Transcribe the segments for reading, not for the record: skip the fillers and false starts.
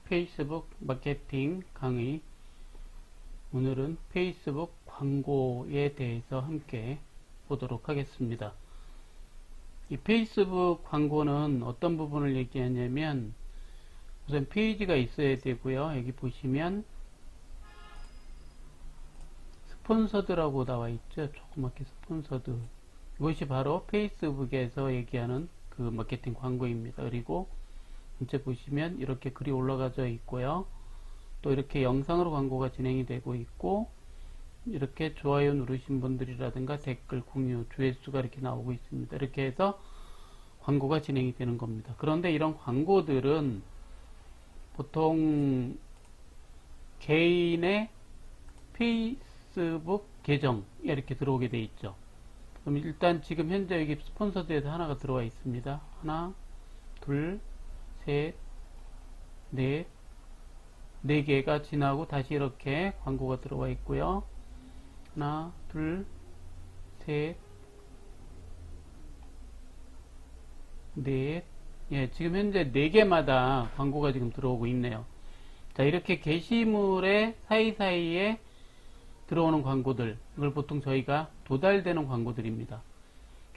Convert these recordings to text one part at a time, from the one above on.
페이스북 마케팅 강의. 오늘은 페이스북 광고에 대해서 함께 보도록 하겠습니다. 이 페이스북 광고는 어떤 부분을 얘기하냐면, 우선 페이지가 있어야 되고요. 여기 보시면 스폰서드라고 나와 있죠. 조그맣게 스폰서드. 이것이 바로 페이스북에서 얘기하는 그 마케팅 광고입니다. 그리고 전체 보시면 이렇게 글이 올라가져 있고요. 또 이렇게 영상으로 광고가 진행이 되고 있고, 이렇게 좋아요 누르신 분들이라든가 댓글, 공유, 조회수가 이렇게 나오고 있습니다. 이렇게 해서 광고가 진행이 되는 겁니다. 그런데 이런 광고들은 보통 개인의 페이스북 계정에 이렇게 들어오게 돼 있죠. 그럼 일단 지금 현재 여기 스폰서드에서 하나가 들어와 있습니다. 하나, 둘, 셋, 넷, 네 개가 지나고 다시 이렇게 광고가 들어와 있고요. 하나, 둘, 셋, 넷, 예, 지금 현재 4개마다 광고가 지금 들어오고 있네요. 자, 이렇게 게시물의 사이사이에 들어오는 광고들, 이걸 보통 저희가 도달되는 광고들입니다.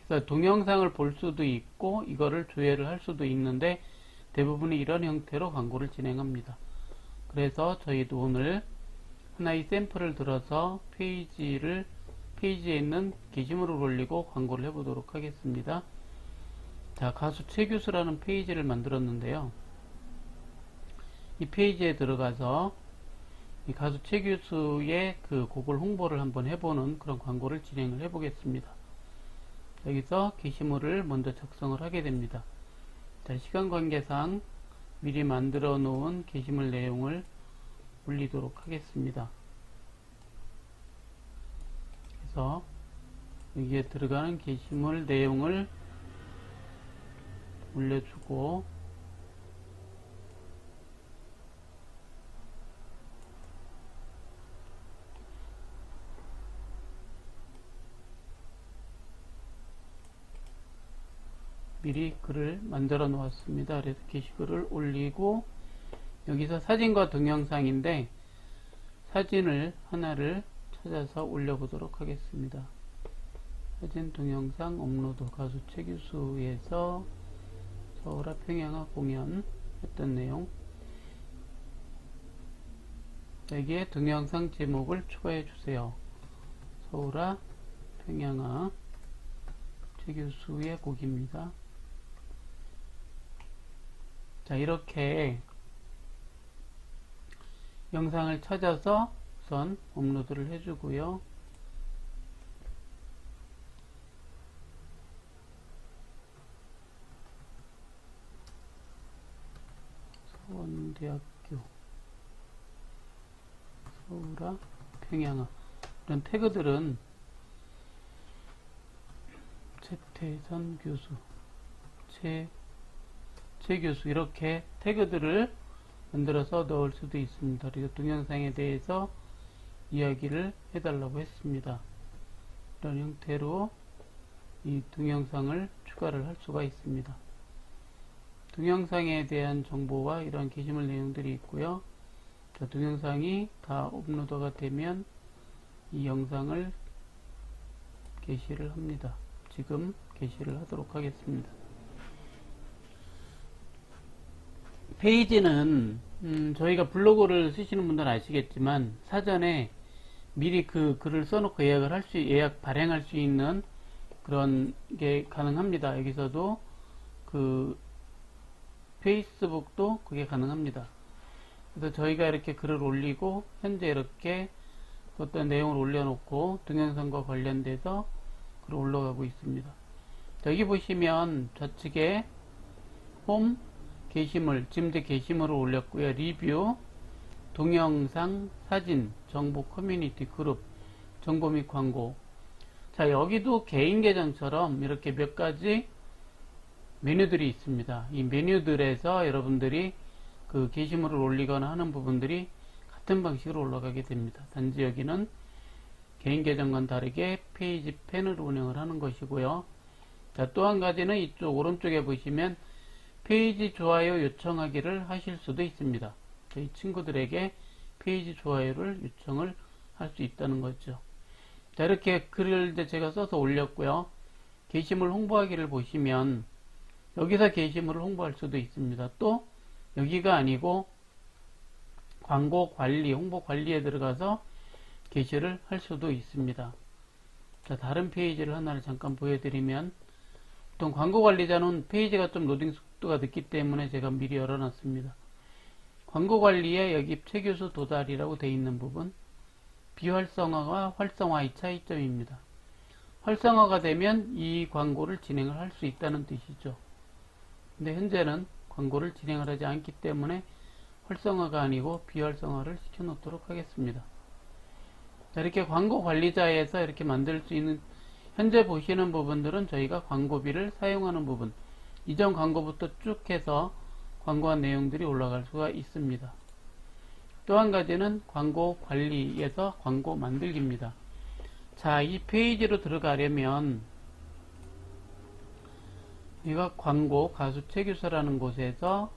그래서 동영상을 볼 수도 있고 이거를 조회를 할 수도 있는데, 대부분이 이런 형태로 광고를 진행합니다. 그래서 저희도 오늘 하나의 샘플을 들어서 페이지에 있는 게시물을 올리고 광고를 해보도록 하겠습니다. 자, 가수 최규수라는 페이지를 만들었는데요. 이 페이지에 들어가서 이 가수 최규수의 그 곡을 홍보를 한번 해보는 그런 광고를 진행을 해보겠습니다. 여기서 게시물을 먼저 작성을 하게 됩니다. 자, 시간 관계상 미리 만들어 놓은 게시물 내용을 올리도록 하겠습니다. 그래서 여기에 들어가는 게시물 내용을 올려주고, 미리 글을 만들어 놓았습니다. 그래서 게시글을 올리고, 여기서 사진과 동영상인데 사진을 하나를 찾아서 올려보도록 하겠습니다. 사진, 동영상, 업로드. 가수 최규수에서 서울아 평양아 공연 했던 내용. 여기에 동영상 제목을 추가해 주세요. 서울아 평양아 최규수의 곡입니다. 자, 이렇게 영상을 찾아서 우선 업로드를 해주고요. 서원대학교 서울아 평양아, 이런 태그들은 최태선 교수, 최 교수, 이렇게 태그들을 만들어서 넣을 수도 있습니다. 그리고 동영상에 대해서 이야기를 해달라고 했습니다. 이런 형태로 이 동영상을 추가를 할 수가 있습니다. 동영상에 대한 정보와 이런 게시물 내용들이 있고요. 자, 동영상이 다 업로드가 되면 이 영상을 게시를 합니다. 지금 게시를 하도록 하겠습니다. 페이지는 저희가 블로그를 쓰시는 분들은 아시겠지만 사전에 미리 그 글을 써놓고 예약 발행할 수 있는 그런 게 가능합니다. 여기서도 그 페이스북도 그게 가능합니다. 그래서 저희가 이렇게 글을 올리고 현재 이렇게 어떤 내용을 올려놓고 동영상과 관련돼서 글을 올라가고 있습니다. 여기 보시면 좌측에 홈, 게시물, 지금 제 게시물을 올렸고요. 리뷰, 동영상, 사진, 정보, 커뮤니티, 그룹, 정보 및 광고. 자, 여기도 개인 계정처럼 이렇게 몇 가지 메뉴들이 있습니다. 이 메뉴들에서 여러분들이 그 게시물을 올리거나 하는 부분들이 같은 방식으로 올라가게 됩니다. 단지 여기는 개인 계정과는 다르게 페이지 펜을 운영을 하는 것이고요. 자, 또 한 가지는 이쪽 오른쪽에 보시면 페이지 좋아요 요청하기를 하실 수도 있습니다. 저희 친구들에게 페이지 좋아요를 요청을 할 수 있다는 거죠. 자, 이렇게 글을 이제 제가 써서 올렸고요. 게시물 홍보하기를 보시면 여기서 게시물을 홍보할 수도 있습니다. 또 여기가 아니고 광고 관리, 홍보 관리에 들어가서 게시를 할 수도 있습니다. 자, 다른 페이지를 하나를 잠깐 보여드리면, 보통 광고 관리자는 페이지가 좀 로딩 속도가 늦기 때문에 제가 미리 열어놨습니다. 광고 관리에 여기 최교수 도달이라고 되어 있는 부분, 비활성화와 활성화의 차이점입니다. 활성화가 되면 이 광고를 진행을 할 수 있다는 뜻이죠. 근데 현재는 광고를 진행을 하지 않기 때문에 활성화가 아니고 비활성화를 시켜 놓도록 하겠습니다. 자, 이렇게 광고 관리자에서 이렇게 만들 수 있는, 현재 보시는 부분들은 저희가 광고비를 사용하는 부분, 이전 광고부터 쭉 해서 광고한 내용들이 올라갈 수가 있습니다. 또 한 가지는 광고 관리에서 광고 만들기입니다. 자, 이 페이지로 들어가려면 여기가 광고 가수 최규서라는 곳에서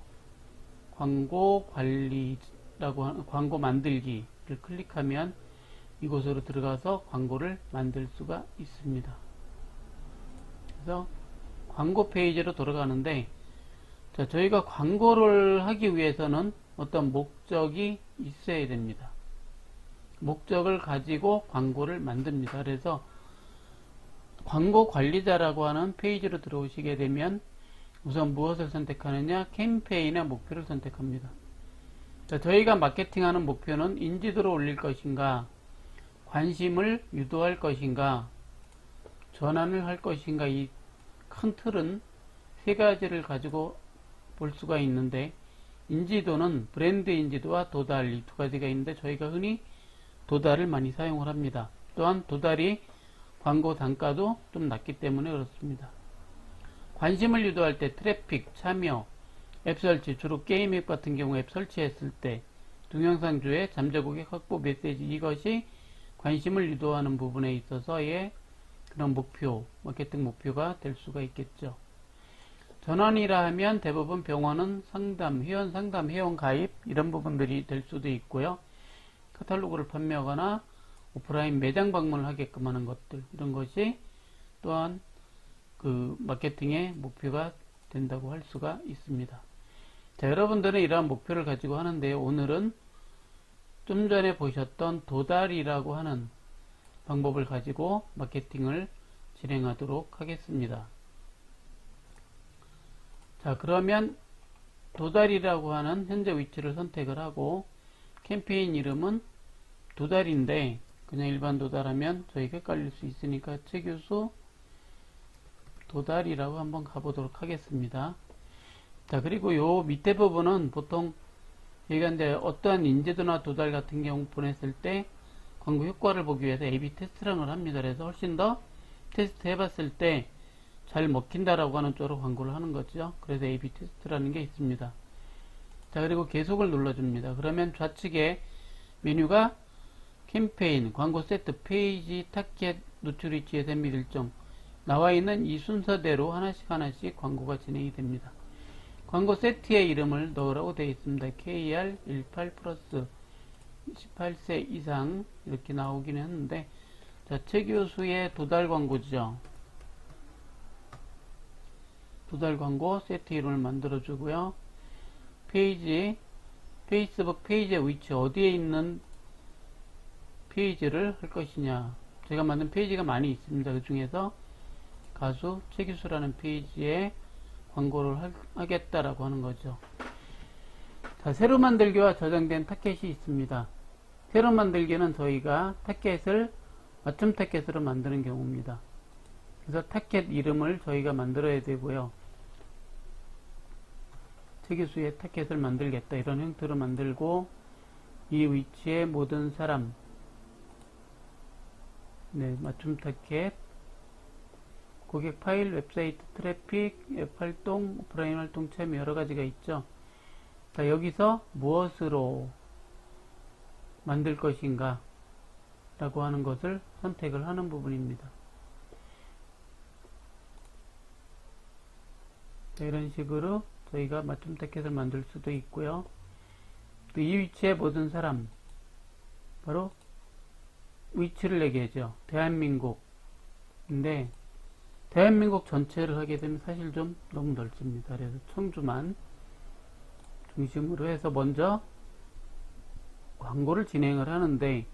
광고 관리라고 하는 광고 만들기를 클릭하면 이곳으로 들어가서 광고를 만들 수가 있습니다. 그래서 광고 페이지로 돌아가는데, 자, 저희가 광고를 하기 위해서는 어떤 목적이 있어야 됩니다. 목적을 가지고 광고를 만듭니다. 그래서 광고 관리자라고 하는 페이지로 들어오시게 되면 우선 무엇을 선택하느냐, 캠페인의 목표를 선택합니다. 자, 저희가 마케팅하는 목표는 인지도를 올릴 것인가, 관심을 유도할 것인가, 전환을 할 것인가, 이 큰 틀은 세 가지를 가지고 볼 수가 있는데, 인지도는 브랜드 인지도와 도달, 이 두 가지가 있는데 저희가 흔히 도달을 많이 사용을 합니다. 또한 도달이 광고 단가도 좀 낮기 때문에 그렇습니다. 관심을 유도할 때 트래픽, 참여, 앱 설치, 주로 게임 앱 같은 경우 앱 설치했을 때 동영상 주에 잠재 고객 확보 메시지, 이것이 관심을 유도하는 부분에 있어서의 그런 목표, 마케팅 목표가 될 수가 있겠죠. 전환이라 하면 대부분 병원은 상담, 회원 상담, 회원 가입 이런 부분들이 될 수도 있고요. 카탈로그를 판매하거나 오프라인 매장 방문을 하게끔 하는 것들, 이런 것이 또한 그 마케팅의 목표가 된다고 할 수가 있습니다. 자, 여러분들은 이러한 목표를 가지고 하는데요. 오늘은 좀 전에 보셨던 도달이라고 하는 방법을 가지고 마케팅을 진행하도록 하겠습니다. 자, 그러면 도달이라고 하는 현재 위치를 선택을 하고 캠페인 이름은 도달인데 그냥 일반 도달하면 저희가 헷갈릴 수 있으니까 최교수 도달이라고 한번 가보도록 하겠습니다. 자, 그리고 요 밑에 부분은 보통 저희가 이제 어떠한 인지도나 도달 같은 경우 보냈을 때 광고 효과를 보기 위해서 A/B 테스트라는 걸 합니다. 그래서 훨씬 더 테스트 해봤을 때 잘 먹힌다라고 하는 쪽으로 광고를 하는 거죠. 그래서 A/B 테스트라는 게 있습니다. 자, 그리고 계속을 눌러줍니다. 그러면 좌측에 메뉴가 캠페인, 광고 세트, 페이지, 타겟, 노출 위치, 예산 및 일정 나와 있는 이 순서대로 하나씩 하나씩 광고가 진행이 됩니다. 광고 세트의 이름을 넣으라고 되어 있습니다. KR18 플러스 18세 이상 이렇게 나오긴 했는데, 자, 최 교수의 도달 광고죠. 도달 광고 세트 이름을 만들어 주고요. 페이지, 페이스북 페이지의 위치 어디에 있는 페이지를 할 것이냐. 제가 만든 페이지가 많이 있습니다. 그 중에서 가수 최규수라는 페이지에 광고를 하겠다라고 하는 거죠. 자, 새로 만들기와 저장된 타겟이 있습니다. 새로 만들기는 저희가 타겟을 맞춤 타겟으로 만드는 경우입니다. 그래서 타겟 이름을 저희가 만들어야 되고요. 최교수의 타겟을 만들겠다 이런 형태로 만들고, 이 위치에 모든 사람, 네, 맞춤 타겟, 고객 파일, 웹사이트 트래픽, 앱 활동, 오프라인 활동 참여 여러 가지가 있죠. 자, 여기서 무엇으로 만들 것인가 라고 하는 것을 선택을 하는 부분입니다. 자, 이런 식으로 저희가 맞춤 타겟을 만들 수도 있고요. 이 위치에 모든 사람, 바로 위치를 얘기하죠. 대한민국인데, 대한민국 전체를 하게 되면 사실 좀 너무 넓습니다. 그래서 청주만 중심으로 해서 먼저 광고를 진행을 하는데,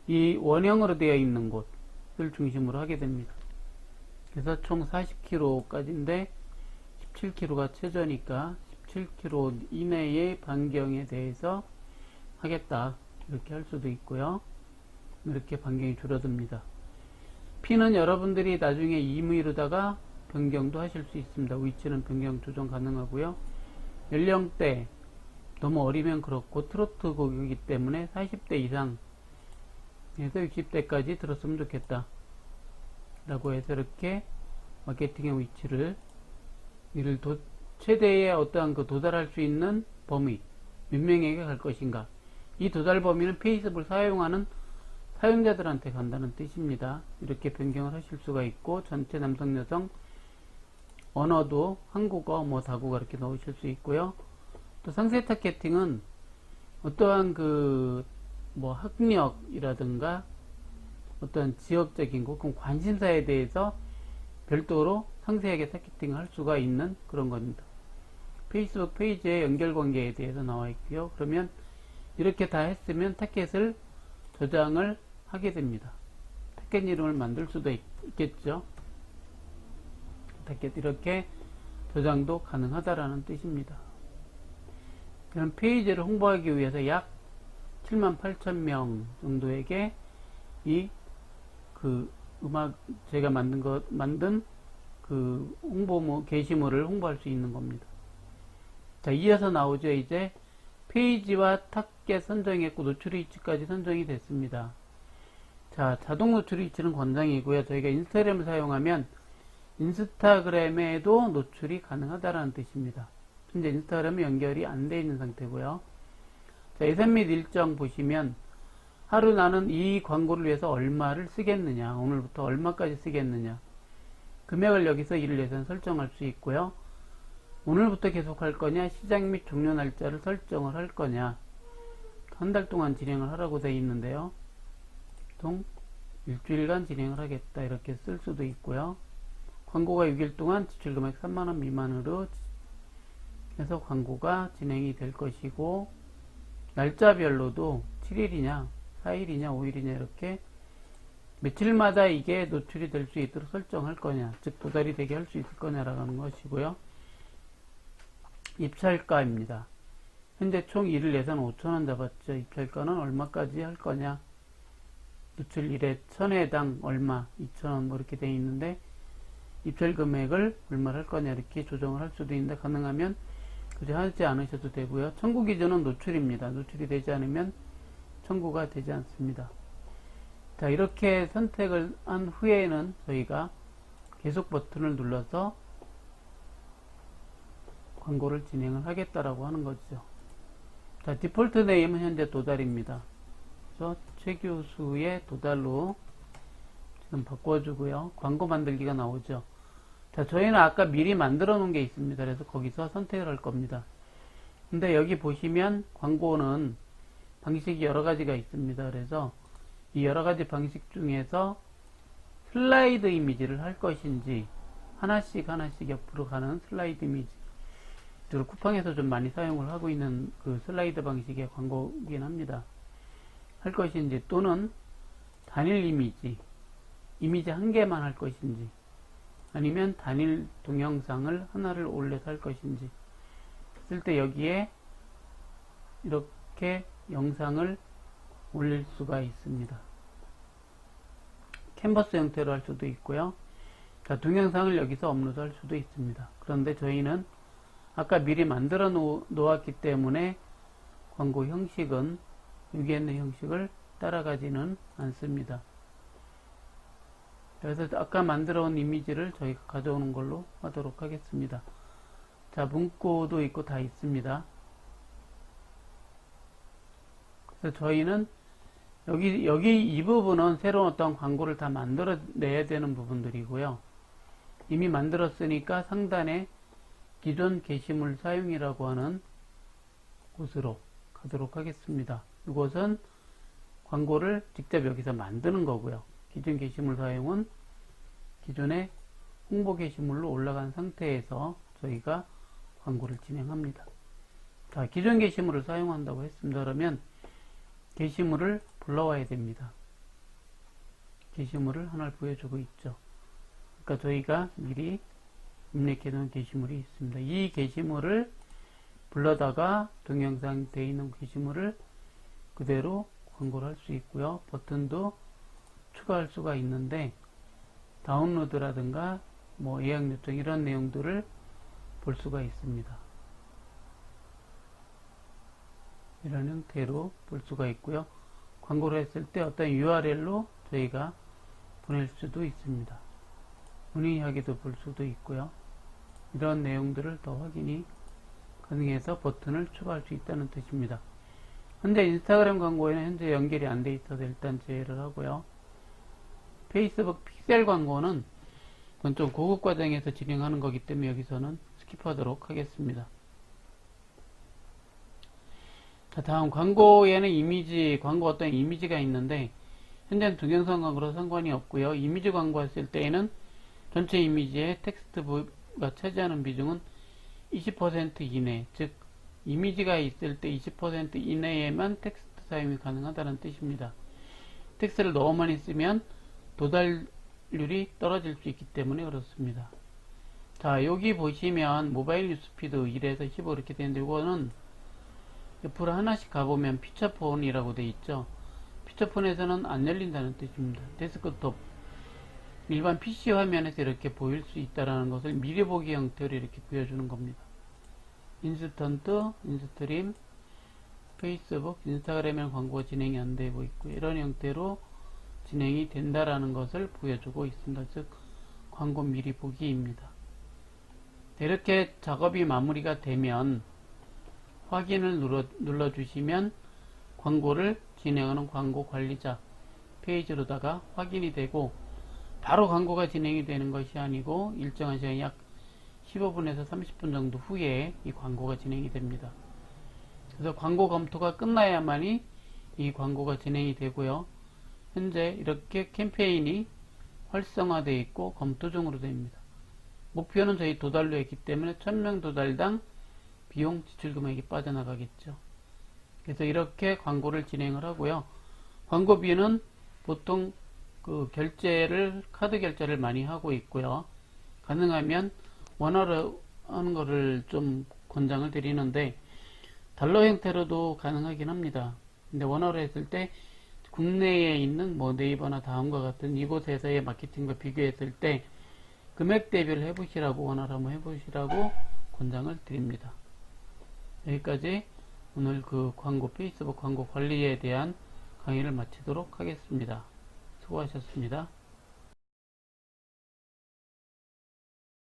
이 원형으로 되어 있는 곳을 중심으로 하게 됩니다. 그래서 총 40km까지인데 17km가 최저니까 17km 이내의 반경에 대해서 하겠다, 이렇게 할 수도 있고요. 이렇게 반경이 줄어듭니다. P는 여러분들이 나중에 임의로다가 변경도 하실 수 있습니다. 위치는 변경 조정 가능하고요. 연령대 너무 어리면 그렇고 트로트 곡이기 때문에 40대 이상 해서 60대까지 들었으면 좋겠다 라고 해서 이렇게 마케팅의 위치를 최대의 어떠한 도달할 수 있는 범위, 몇 명에게 갈 것인가, 이 도달 범위는 페이스북을 사용하는 사용자들한테 간다는 뜻입니다. 이렇게 변경을 하실 수가 있고, 전체 남성 여성 언어도 한국어 다국어 이렇게 넣으실 수 있고요. 또 상세 타겟팅은 어떠한 학력이라든가 어떤 지역적인 그럼 관심사에 대해서 별도로 상세하게 타겟팅을 할 수가 있는 그런 겁니다. 페이스북 페이지의 연결관계에 대해서 나와 있고요. 그러면 이렇게 다 했으면 타겟을 저장을 하게 됩니다. 타겟 이름을 만들 수도 있겠죠. 타겟 이렇게 저장도 가능하다라는 뜻입니다. 그럼 페이지를 홍보하기 위해서 약 78,000명 정도에게 제가 만든 홍보 게시물을 홍보할 수 있는 겁니다. 자, 이어서 나오죠. 이제 페이지와 타겟 선정했고 노출 위치까지 선정이 됐습니다. 자, 자동 노출 위치는 권장이고요. 저희가 인스타그램을 사용하면 인스타그램에도 노출이 가능하다라는 뜻입니다. 현재 인스타그램은 연결이 안 되어 있는 상태고요. 자, 예산 및 일정 보시면 하루 나는 이 광고를 위해서 얼마를 쓰겠느냐, 오늘부터 얼마까지 쓰겠느냐, 금액을 여기서 일 예산 설정할 수 있고요. 오늘부터 계속 할 거냐, 시작 및 종료 날짜를 설정을 할 거냐, 한 달 동안 진행을 하라고 되어 있는데요. 보통 일주일간 진행을 하겠다 이렇게 쓸 수도 있고요. 광고가 6일 동안 지출금액 3만원 미만으로 해서 광고가 진행이 될 것이고, 날짜별로도 7일이냐 4일이냐 5일이냐 이렇게 며칠마다 이게 노출이 될 수 있도록 설정할 거냐, 즉 도달이 되게 할 수 있을 거냐라는 것이고요. 입찰가입니다. 현재 총 일일 예산 5,000원 잡았죠. 입찰가는 얼마까지 할 거냐, 노출 1회 1000회당 얼마, 2,000원 이렇게 되어 있는데, 입찰 금액을 얼마를 할 거냐 이렇게 조정을 할 수도 있는데, 가능하면 굳이 하지 않으셔도 되고요. 청구 기준은 노출입니다. 노출이 되지 않으면 청구가 되지 않습니다. 자, 이렇게 선택을 한 후에는 저희가 계속 버튼을 눌러서 광고를 진행을 하겠다라고 하는 거죠. 자, 디폴트 네임은 현재 도달입니다. 그래서 최 교수의 도달로 지금 바꿔주고요. 광고 만들기가 나오죠. 자, 저희는 아까 미리 만들어 놓은 게 있습니다. 그래서 거기서 선택을 할 겁니다. 근데 여기 보시면 광고는 방식이 여러 가지가 있습니다. 그래서 이 여러 가지 방식 중에서 슬라이드 이미지를 할 것인지, 하나씩 옆으로 가는 슬라이드 이미지, 주로 쿠팡에서 좀 많이 사용을 하고 있는 그 슬라이드 방식의 광고이긴 합니다. 할 것인지, 또는 단일 이미지 한 개만 할 것인지, 아니면 단일 동영상을 하나를 올려서 할 것인지 쓸 때 여기에 이렇게 영상을 올릴 수가 있습니다. 캔버스 형태로 할 수도 있고요. 자, 동영상을 여기서 업로드 할 수도 있습니다. 그런데 저희는 아까 미리 만들어 놓았기 때문에 광고 형식은 여기에 있는 형식을 따라가지는 않습니다. 그래서 아까 만들어 온 이미지를 저희가 가져오는 걸로 하도록 하겠습니다. 자, 문구도 있고 다 있습니다. 그래서 저희는 여기 이 부분은 새로운 어떤 광고를 다 만들어 내야 되는 부분들이고요. 이미 만들었으니까 상단에 기존 게시물 사용이라고 하는 곳으로 가도록 하겠습니다. 이것은 광고를 직접 여기서 만드는 거고요. 기존 게시물 사용은 기존의 홍보 게시물로 올라간 상태에서 저희가 광고를 진행합니다. 자, 기존 게시물을 사용한다고 했습니다. 그러면 게시물을 불러와야 됩니다. 게시물을 하나를 보여주고 있죠. 그러니까 저희가 미리 입력해 놓은 게시물이 있습니다. 이 게시물을 불러다가 동영상 되어 있는 게시물을 그대로 광고를 할 수 있고요. 버튼도 추가할 수가 있는데 다운로드라든가 뭐 예약 요청 이런 내용들을 볼 수가 있습니다. 이런 형태로 볼 수가 있고요. 광고를 했을 때 어떤 URL로 저희가 보낼 수도 있습니다. 문의하기도 볼 수도 있고요. 이런 내용들을 더 확인이 가능해서 버튼을 추가할 수 있다는 뜻입니다. 현재 인스타그램 광고에는 현재 연결이 안 돼 있어서 일단 제외를 하고요. 페이스북 픽셀 광고는 그건 좀 고급 과정에서 진행하는 거기 때문에 여기서는 스킵하도록 하겠습니다. 자, 다음 광고에는 이미지, 광고 어떤 이미지가 있는데 현재는 동영상 광고로 상관이 없고요. 이미지 광고 했을 때에는 전체 이미지의 텍스트가 차지하는 비중은 20% 이내, 즉 이미지가 있을 때 20% 이내에만 텍스트 사용이 가능하다는 뜻입니다. 텍스트를 너무 많이 쓰면 도달률이 떨어질 수 있기 때문에 그렇습니다. 자, 여기 보시면 모바일 뉴스피드 1에서 15 이렇게 되는데 이거는 옆으로 하나씩 가보면 피처폰이라고 되어 있죠. 피처폰에서는 안 열린다는 뜻입니다. 데스크톱 일반 PC 화면에서 이렇게 보일 수 있다는 것을 미리 보기 형태로 이렇게 보여주는 겁니다. 인스턴트, 인스트림, 페이스북, 인스타그램에 광고가 진행이 안 되고 있고 이런 형태로 진행이 된다라는 것을 보여주고 있습니다. 즉 광고 미리 보기입니다. 이렇게 작업이 마무리가 되면 확인을 눌러주시면 광고를 진행하는 광고 관리자 페이지로다가 확인이 되고 바로 광고가 진행이 되는 것이 아니고 일정한 시간 약 15분에서 30분 정도 후에 이 광고가 진행이 됩니다. 그래서 광고 검토가 끝나야만이 이 광고가 진행이 되고요. 현재 이렇게 캠페인이 활성화되어 있고 검토 중으로 됩니다. 목표는 저희 도달로 했기 때문에 1000명 도달당 비용 지출 금액이 빠져나가겠죠. 그래서 이렇게 광고를 진행을 하고요. 광고비는 보통 그 카드 결제를 많이 하고 있고요. 가능하면 원화로 하는 거를 좀 권장을 드리는데 달러 형태로도 가능하긴 합니다. 근데 원화로 했을 때 국내에 있는 뭐 네이버나 다음과 같은 이곳에서의 마케팅과 비교했을 때 금액 대비를 해보시라고 원화로 한번 해보시라고 권장을 드립니다. 여기까지 오늘 그 페이스북 광고 관리에 대한 강의를 마치도록 하겠습니다. 수고하셨습니다.